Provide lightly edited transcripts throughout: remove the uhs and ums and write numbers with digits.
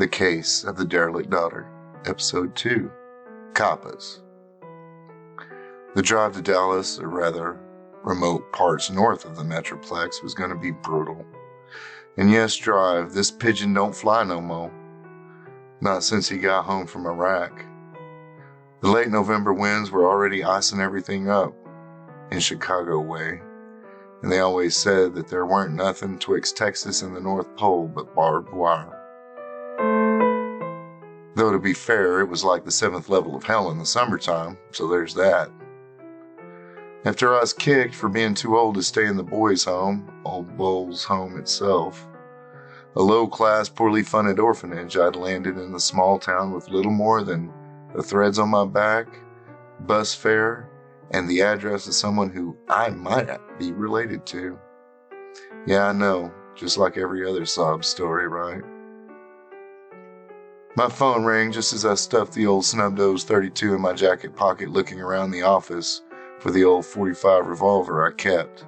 The Case of the Derelict Daughter, Episode 2, Kappas. The drive to Dallas, or rather, remote parts north of the Metroplex, was going to be brutal. And yes, drive, this pigeon don't fly no more. Not since he got home from Iraq. The late November winds were already icing everything up in Chicago way, and they always said that there weren't nothing twixt Texas and the North Pole but barbed wire. Though to be fair, it was like the 7th level of hell in the summertime, so there's that. After I was kicked for being too old to stay in the boys' home, Old Bull's home itself, a low-class, poorly funded orphanage, I'd landed in the small town with little more than the threads on my back, bus fare, and the address of someone who I might be related to. Yeah, I know, just like every other sob story, right? My phone rang just as I stuffed the old snub-nosed 32 in my jacket pocket, looking around the office for the old .45 revolver I kept.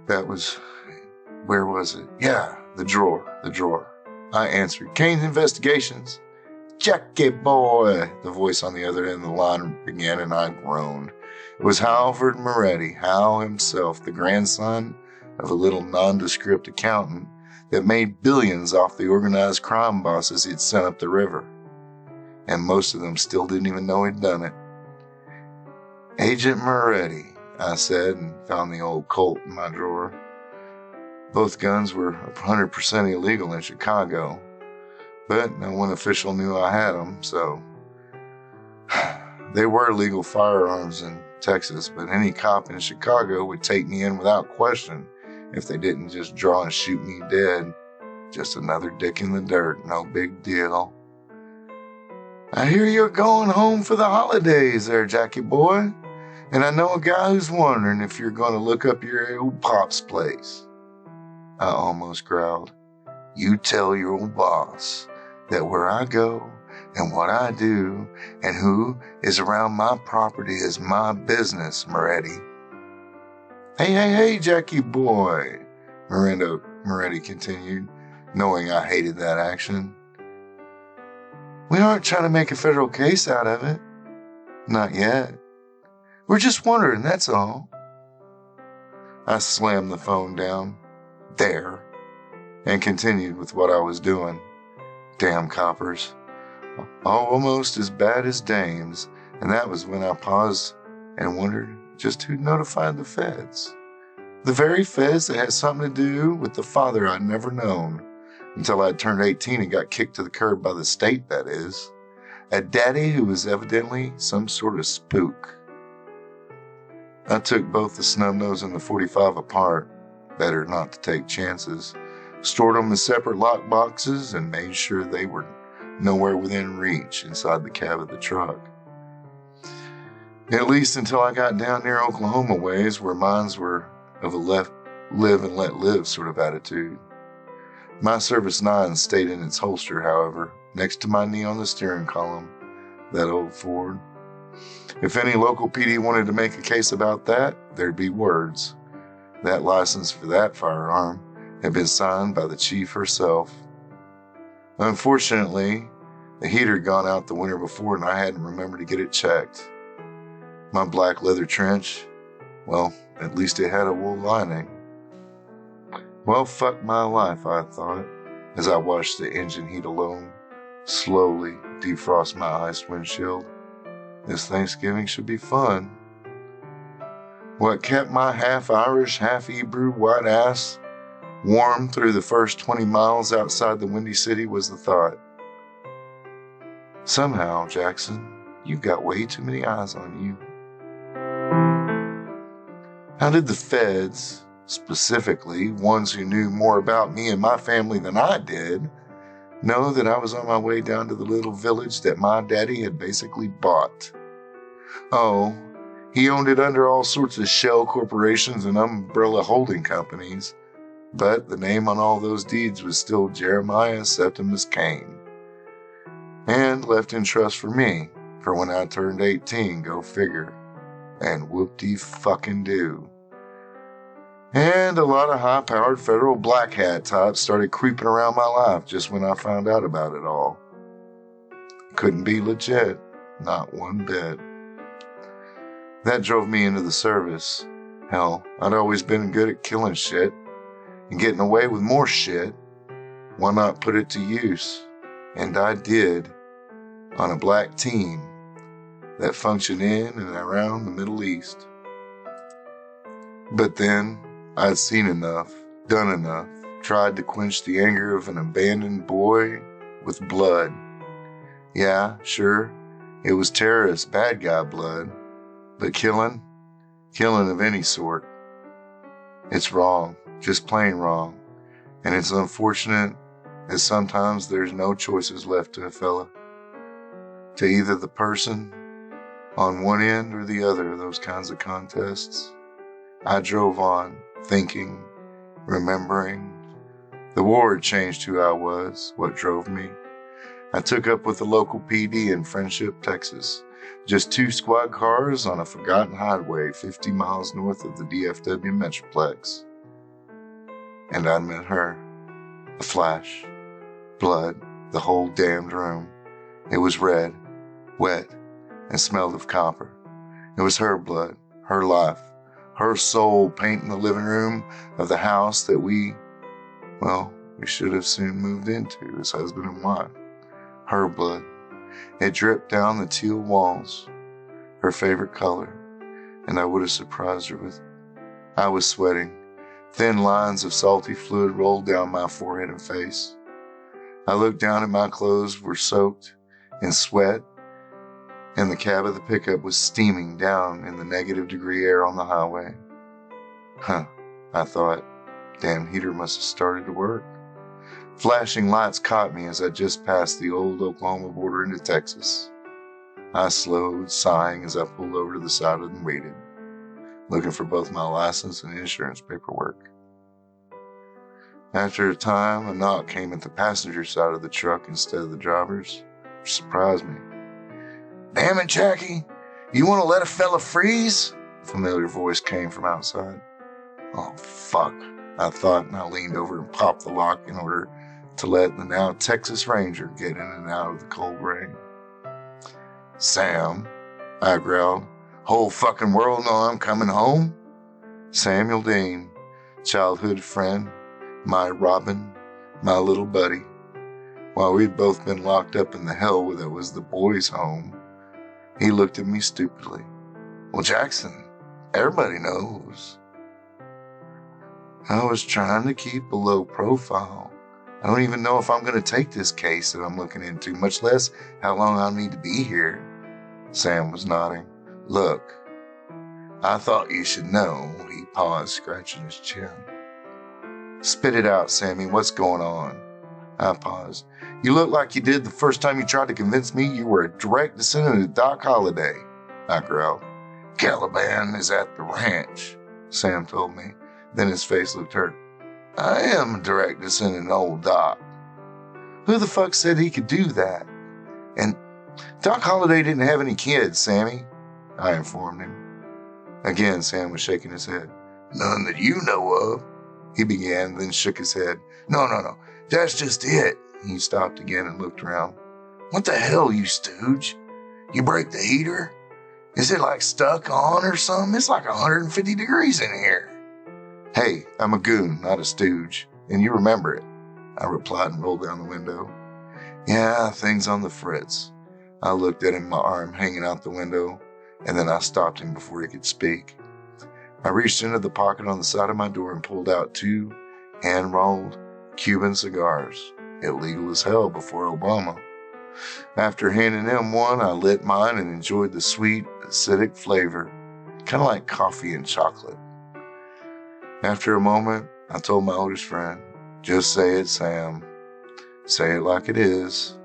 That was... where was it? Yeah, the drawer. I answered. Kane's Investigations. Jackie boy, the voice on the other end of the line began, and I groaned. It was Halford Moretti, Hal himself, the grandson of a little nondescript accountant that made billions off the organized crime bosses he'd sent up the river. And most of them still didn't even know he'd done it. Agent Moretti, I said, and found the old Colt in my drawer. Both guns were 100% illegal in Chicago, but no one official knew I had them, so... They were legal firearms in Texas, but any cop in Chicago would take me in without question if they didn't just draw and shoot me dead. Just another dick in the dirt, no big deal. I hear you're going home for the holidays there, Jackie boy, and I know a guy who's wondering if you're going to look up your old pop's place. I almost growled. You tell your old boss that where I go and what I do and who is around my property is my business, Moretti. Hey, Jackie boy, Moretti continued, knowing I hated that action. We aren't trying to make a federal case out of it. Not yet. We're just wondering, that's all. I slammed the phone down, there, and continued with what I was doing. Damn coppers. Almost as bad as dames, and that was when I paused and wondered just who notified the feds. The very feds that had something to do with the father I'd never known until I'd turned 18 and got kicked to the curb by the state, that is. A daddy who was evidently some sort of spook. I took both the snub-nose and the .45 apart, better not to take chances, stored them in separate lock boxes, and made sure they were nowhere within reach inside the cab of the truck. At least until I got down near Oklahoma ways, where mines were of a live and let live sort of attitude. My Service 9 stayed in its holster, however, next to my knee on the steering column, that old Ford. If any local PD wanted to make a case about that, there'd be words. That license for that firearm had been signed by the chief herself. Unfortunately, the heater had gone out the winter before and I hadn't remembered to get it checked. My black leather trench, well, at least it had a wool lining. Well, fuck my life, I thought, as I watched the engine heat alone slowly defrost my iced windshield. This Thanksgiving should be fun. What kept my half-Irish, half-Hebrew white ass warm through the first 20 miles outside the Windy City was the thought. Somehow, Jackson, you've got way too many eyes on you. How did the feds, specifically ones who knew more about me and my family than I did, know that I was on my way down to the little village that my daddy had basically bought? Oh, he owned it under all sorts of shell corporations and umbrella holding companies, but the name on all those deeds was still Jeremiah Septimus Kane, and left in trust for me for when I turned 18, go figure. And whoop-de-fucking-do. And a lot of high-powered federal black hat types started creeping around my life just when I found out about it all. Couldn't be legit, not one bit. That drove me into the service. Hell, I'd always been good at killing shit and getting away with more shit. Why not put it to use? And I did, on a black team that functioned in and around the Middle East. But then, I'd seen enough, done enough, tried to quench the anger of an abandoned boy with blood. Yeah, sure, it was terrorist, bad guy blood, but killing of any sort, it's wrong, just plain wrong, and it's unfortunate that sometimes there's no choices left to a fella, to either the person on one end or the other of those kinds of contests. I drove on, thinking, remembering. The war had changed who I was, what drove me. I took up with the local PD in Friendship, Texas. Just 2 squad cars on a forgotten highway 50 miles north of the DFW Metroplex. And I met her. A flash. Blood. The whole damned room. It was red, wet, and smelled of copper. It was her blood, her life, her soul painting the living room of the house that we should have soon moved into as husband and wife. Her blood. It dripped down the teal walls, her favorite color, and I would have surprised her with it. I was sweating. Thin lines of salty fluid rolled down my forehead and face. I looked down at my clothes were soaked in sweat, and the cab of the pickup was steaming down in the negative-degree air on the highway. I thought, damn heater must have started to work. Flashing lights caught me as I just passed the old Oklahoma border into Texas. I slowed, sighing as I pulled over to the side and waited, looking for both my license and insurance paperwork. After a time, a knock came at the passenger side of the truck instead of the driver's, which surprised me. "Damn it, Jackie, you want to let a fella freeze?" A familiar voice came from outside. Oh, fuck, I thought, and I leaned over and popped the lock in order to let the now Texas Ranger get in and out of the cold rain. "Sam," I growled, "whole fucking world know I'm coming home?" Samuel Dean, childhood friend, my Robin, my little buddy. While we'd both been locked up in the hell that was the boys' home, he looked at me stupidly. "Well, Jackson, everybody knows." I was trying to keep a low profile. I don't even know if I'm going to take this case that I'm looking into, much less how long I'll need to be here. Sam was nodding. "Look, I thought you should know." He paused, scratching his chin. "Spit it out, Sammy. What's going on?" I paused. "You look like you did the first time you tried to convince me you were a direct descendant of Doc Holliday," I growled. "Caliban is at the ranch," Sam told me. Then his face looked hurt. "I am a direct descendant of old Doc." "Who the fuck said he could do that?" "And Doc Holliday didn't have any kids, Sammy," I informed him. Again, Sam was shaking his head. "None that you know of," he began, then shook his head. No, that's just it." He stopped again and looked around. "What the hell, you stooge? You break the heater? Is it like stuck on or something? It's like 150 degrees in here." "Hey, I'm a goon, not a stooge, and you remember it," I replied and rolled down the window. "Yeah, things on the fritz." I looked at him, my arm hanging out the window, and then I stopped him before he could speak. I reached into the pocket on the side of my door and pulled out 2 hand-rolled Cuban cigars, illegal as hell before Obama. After handing him one, I lit mine and enjoyed the sweet, acidic flavor, kind of like coffee and chocolate. After a moment, I told my oldest friend, "Just say it, Sam. Say it like it is.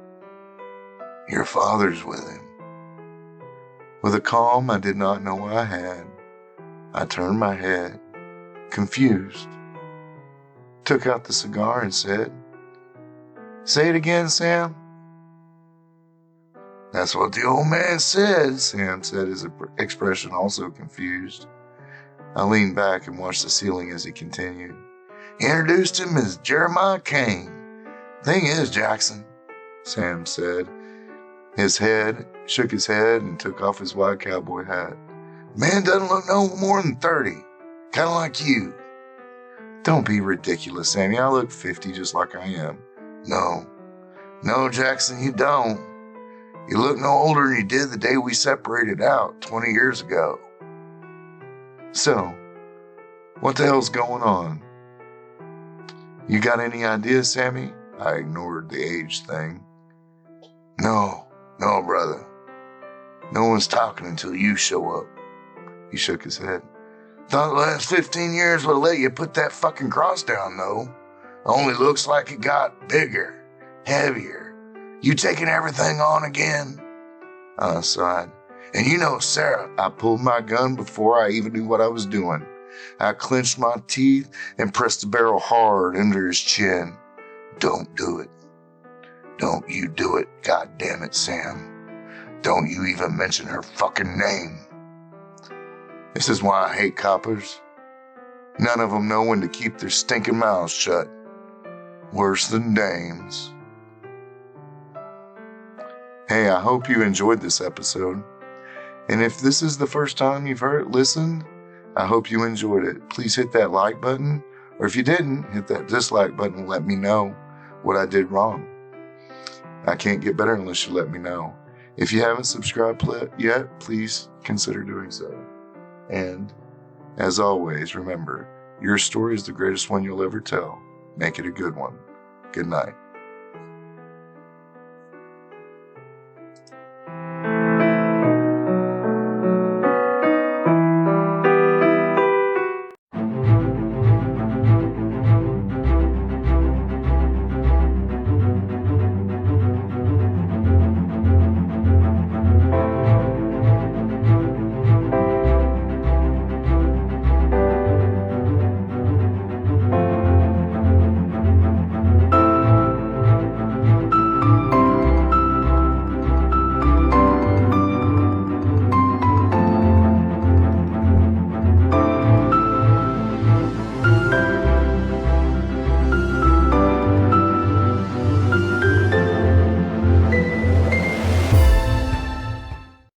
Your father's with him." With a calm I did not know I had, I turned my head, confused, took out the cigar and said, "Say it again, Sam." "That's what the old man said," Sam said, his expression also confused. I leaned back and watched the ceiling as he continued. He introduced him as Jeremiah Kane. Thing is, Jackson, Sam said. Shook his head and took off his white cowboy hat. Man doesn't look no more than 30. Kind of like you. Don't be ridiculous, Sammy. I look 50 just like I am. No, Jackson, you don't. You look no older than you did the day we separated out 20 years ago. So, what the hell's going on? You got any ideas, Sammy? I ignored the age thing. No, brother. No one's talking until you show up. He shook his head. Thought the last 15 years would let you put that fucking cross down, though. Only looks like it got bigger, heavier. You taking everything on again? I sighed. And you know, Sarah, I pulled my gun before I even knew what I was doing. I clenched my teeth and pressed the barrel hard under his chin. Don't do it. Don't you do it, goddammit, Sam. Don't you even mention her fucking name. This is why I hate coppers. None of them know when to keep their stinking mouths shut. Worse than dames. Hey, I hope you enjoyed this episode. And if this is the first time you've listened, I hope you enjoyed it. Please hit that like button. Or if you didn't, hit that dislike button and let me know what I did wrong. I can't get better unless you let me know. If you haven't subscribed yet, please consider doing so. And, as always, remember, your story is the greatest one you'll ever tell. Make it a good one. Good night.